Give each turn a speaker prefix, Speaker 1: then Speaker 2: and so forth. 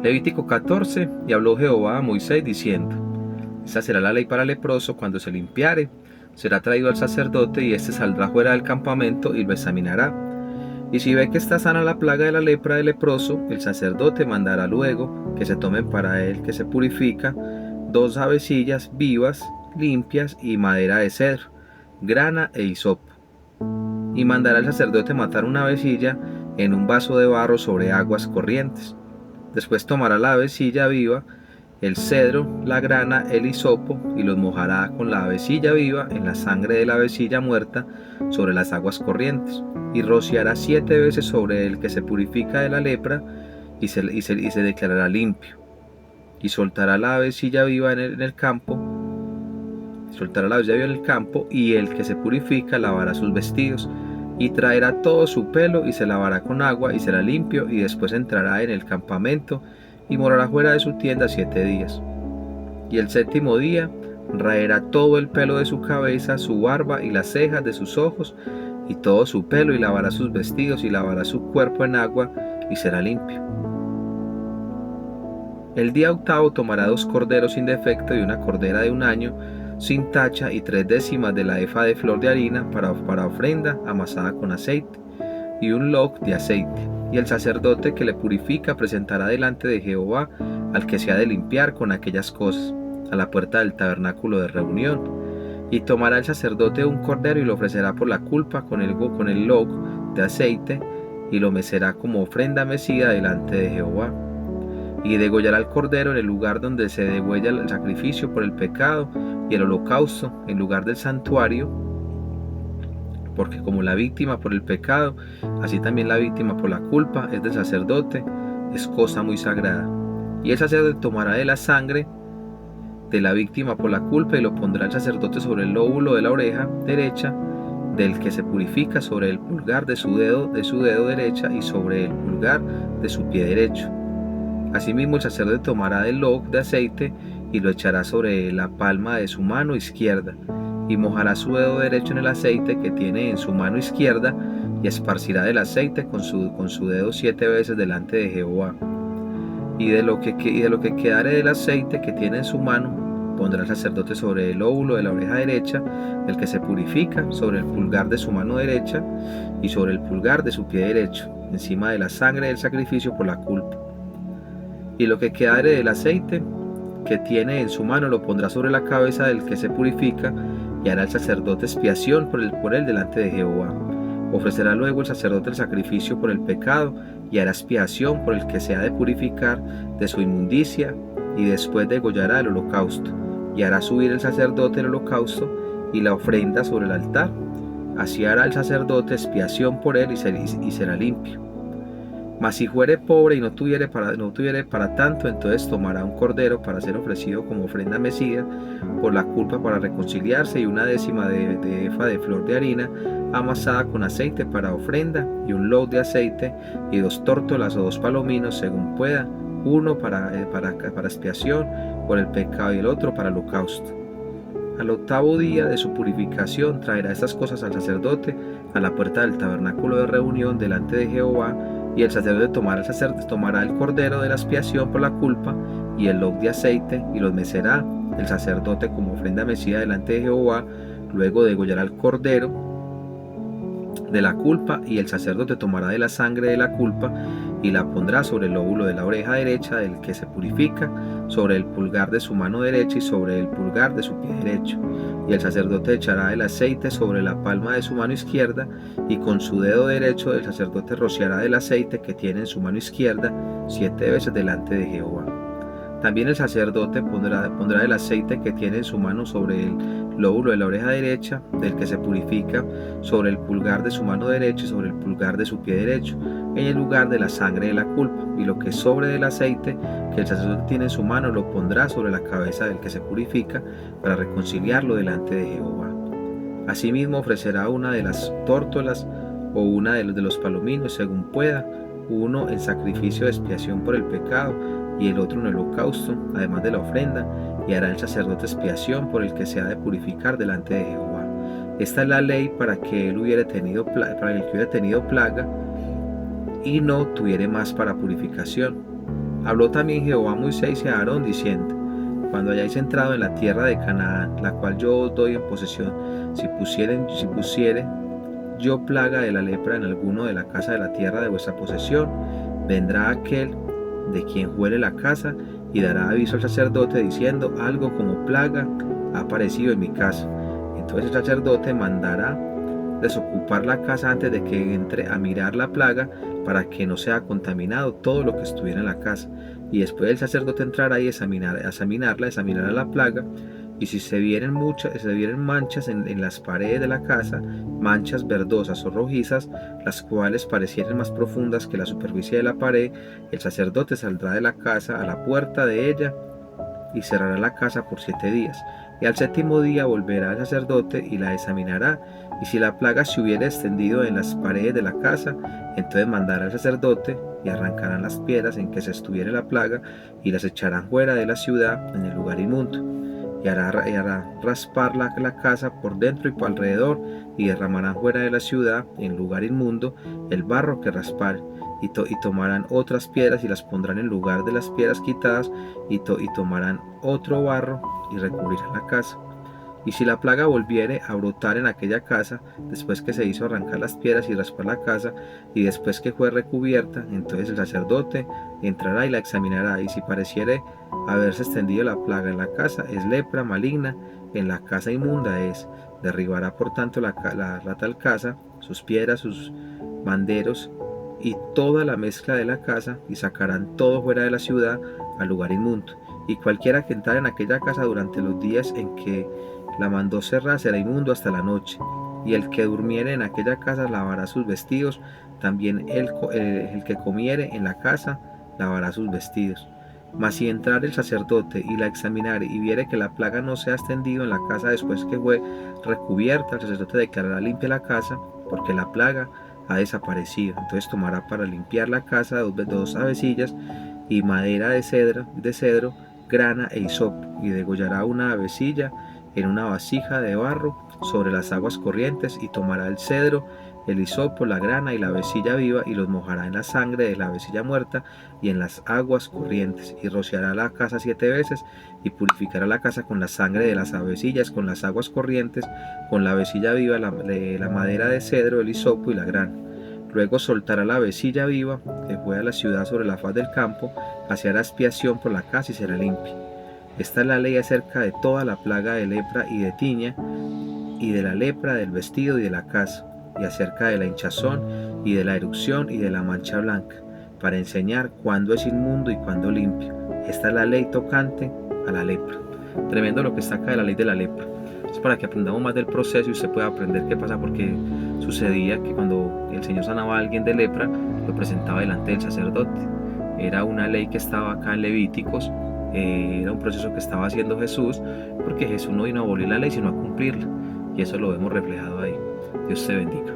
Speaker 1: Levítico 14. Y habló Jehová a Moisés diciendo: Esta será la ley para el leproso: cuando se limpiare, será traído al sacerdote, y éste saldrá fuera del campamento y lo examinará. Y si ve que está sana la plaga de la lepra del leproso, el sacerdote mandará luego que se tomen para él, que se purifica, 2 avecillas vivas, limpias, y madera de cedro, grana e hisopo. Y mandará el sacerdote matar una avecilla en un vaso de barro sobre aguas corrientes. Después tomará la avecilla viva, el cedro, la grana, el hisopo, y los mojará con la avecilla viva en la sangre de la avecilla muerta sobre las aguas corrientes, y rociará 7 veces sobre el que se purifica de la lepra, y se declarará limpio. Y soltará la avecilla viva en el campo, y el que se purifica lavará sus vestidos, y traerá todo su pelo, y se lavará con agua, y será limpio, y después entrará en el campamento, y morará fuera de su tienda 7 días. Y el 7º día raerá todo el pelo de su cabeza, su barba y las cejas de sus ojos, y todo su pelo, y lavará sus vestidos, y lavará su cuerpo en agua, y será limpio. El día 8º tomará 2 corderos sin defecto y una cordera de 1 año, sin tacha, y 3/10 de la efa de flor de harina para ofrenda amasada con aceite, y 1 log de aceite. Y el sacerdote que le purifica presentará delante de Jehová al que se ha de limpiar con aquellas cosas, a la puerta del tabernáculo de reunión. Y tomará el sacerdote un cordero y lo ofrecerá por la culpa con el log de aceite, y lo mecerá como ofrenda mecida delante de Jehová. Y degollará el cordero en el lugar donde se degüella el sacrificio por el pecado y el holocausto, en lugar del santuario, porque como la víctima por el pecado, así también la víctima por la culpa es del sacerdote, es cosa muy sagrada. Y el sacerdote tomará de la sangre de la víctima por la culpa, y lo pondrá el sacerdote sobre el lóbulo de la oreja derecha del que se purifica, sobre el pulgar de su dedo derecha, y sobre el pulgar de su pie derecho. Asimismo el sacerdote tomará del log de aceite y lo echará sobre la palma de su mano izquierda, y mojará su dedo derecho en el aceite que tiene en su mano izquierda, y esparcirá del aceite con su dedo 7 veces delante de Jehová. Y de lo que quedare del aceite que tiene en su mano, pondrá el sacerdote sobre el lóbulo de la oreja derecha del que se purifica, sobre el pulgar de su mano derecha y sobre el pulgar de su pie derecho, encima de la sangre del sacrificio por la culpa. Y lo que quedare del aceite que tiene en su mano lo pondrá sobre la cabeza del que se purifica, y hará el sacerdote expiación por él delante de Jehová. Ofrecerá luego el sacerdote el sacrificio por el pecado, y hará expiación por el que se ha de purificar de su inmundicia, y después degollará el holocausto, y hará subir el sacerdote el holocausto y la ofrenda sobre el altar. Así hará el sacerdote expiación por él, y será limpio. Mas si fuere pobre y no tuviere para tanto, entonces tomará un cordero para ser ofrecido como ofrenda mecida por la culpa para reconciliarse, y 1/10 de efa de flor de harina amasada con aceite para ofrenda, y 1 log de aceite, y 2 tórtolas o 2 palominos según pueda, uno para expiación por el pecado y el otro para el holocausto. Al 8º día de su purificación traerá estas cosas al sacerdote a la puerta del tabernáculo de reunión delante de Jehová, y el sacerdote tomará el cordero de la expiación por la culpa y el log de aceite, y los mecerá el sacerdote como ofrenda mecida delante de Jehová. Luego degollará el cordero de la culpa, y el sacerdote tomará de la sangre de la culpa y la pondrá sobre el lóbulo de la oreja derecha del que se purifica, sobre el pulgar de su mano derecha y sobre el pulgar de su pie derecho. Y el sacerdote echará el aceite sobre la palma de su mano izquierda, y con su dedo derecho el sacerdote rociará del aceite que tiene en su mano izquierda 7 veces delante de Jehová. También el sacerdote pondrá el aceite que tiene en su mano sobre el lóbulo de la oreja derecha del que se purifica, sobre el pulgar de su mano derecha y sobre el pulgar de su pie derecho, en el lugar de la sangre de la culpa. Y lo que sobre del aceite que el sacerdote tiene en su mano lo pondrá sobre la cabeza del que se purifica, para reconciliarlo delante de Jehová. Asimismo ofrecerá una de las tórtolas o una de los palominos según pueda, uno en sacrificio de expiación por el pecado y el otro en el holocausto, además de la ofrenda, y hará el sacerdote expiación por el que se ha de purificar delante de Jehová. Esta es la ley para el que hubiera tenido plaga y no tuviere más para purificación. Habló también Jehová a Moisés y a Aarón diciendo: Cuando hayáis entrado en la tierra de Canaán, la cual yo os doy en posesión, si pusiere yo plaga de la lepra en alguno de la casa de la tierra de vuestra posesión, vendrá aquel de quien huele la casa y dará aviso al sacerdote diciendo: algo como plaga ha aparecido en mi casa. Entonces el sacerdote mandará desocupar la casa antes de que entre a mirar la plaga, para que no sea contaminado todo lo que estuviera en la casa. Y después el sacerdote entrará y examinará la plaga, y si se vieren manchas en las paredes de la casa, manchas verdosas o rojizas, las cuales parecieren más profundas que la superficie de la pared, el sacerdote saldrá de la casa a la puerta de ella y cerrará la casa por 7 días. Y al 7º día volverá el sacerdote y la examinará, y si la plaga se hubiera extendido en las paredes de la casa, entonces mandará al sacerdote, y arrancarán las piedras en que se estuviera la plaga, y las echarán fuera de la ciudad en el lugar inmundo. Y hará raspar la casa por dentro y por alrededor, y derramarán fuera de la ciudad, en lugar inmundo, el barro que raspare. Y tomarán otras piedras y las pondrán en lugar de las piedras quitadas, y tomarán otro barro y recubrirán la casa. Y si la plaga volviere a brotar en aquella casa, después que se hizo arrancar las piedras y raspar la casa, y después que fue recubierta, entonces el sacerdote entrará y la examinará, y si pareciere haberse extendido la plaga en la casa, es lepra maligna, en la casa inmunda es. Derribará por tanto la tal casa, sus piedras, sus banderos, y toda la mezcla de la casa, y sacarán todo fuera de la ciudad al lugar inmundo. Y cualquiera que entrare en aquella casa durante los días en que la mandó cerrar será inmundo hasta la noche. Y el que durmiere en aquella casa lavará sus vestidos, también el que comiere en la casa lavará sus vestidos. Mas si entrare el sacerdote y la examinare y viere que la plaga no se ha extendido en la casa después que fue recubierta, el sacerdote declarará limpia la casa, porque la plaga ha desaparecido. Entonces tomará para limpiar la casa dos avecillas y madera de cedro, grana e hisopo, y degollará una avecilla en una vasija de barro sobre las aguas corrientes, y tomará el cedro, el hisopo, la grana y la avecilla viva, y los mojará en la sangre de la avecilla muerta y en las aguas corrientes, y rociará la casa 7 veces, y purificará la casa con la sangre de las avecillas, con las aguas corrientes, con la avecilla viva, la madera de cedro, el hisopo y la grana. Luego soltará la avecilla viva que fue a la ciudad sobre la faz del campo, hará expiación por la casa y será limpia. Esta es la ley acerca de toda la plaga de lepra y de tiña, y de la lepra del vestido y de la casa, y acerca de la hinchazón y de la erupción y de la mancha blanca, para enseñar cuándo es inmundo y cuándo limpio. Esta es la ley tocante a la lepra. Tremendo lo que está acá de la ley de la lepra. Es para que aprendamos más del proceso y usted pueda aprender qué pasa, porque sucedía que cuando el Señor sanaba a alguien de lepra, lo presentaba delante del sacerdote. Era una ley que estaba acá en Levíticos. Era un proceso que estaba haciendo Jesús, porque Jesús no vino a abolir la ley sino a cumplirla, y eso lo vemos reflejado ahí. Dios te bendiga.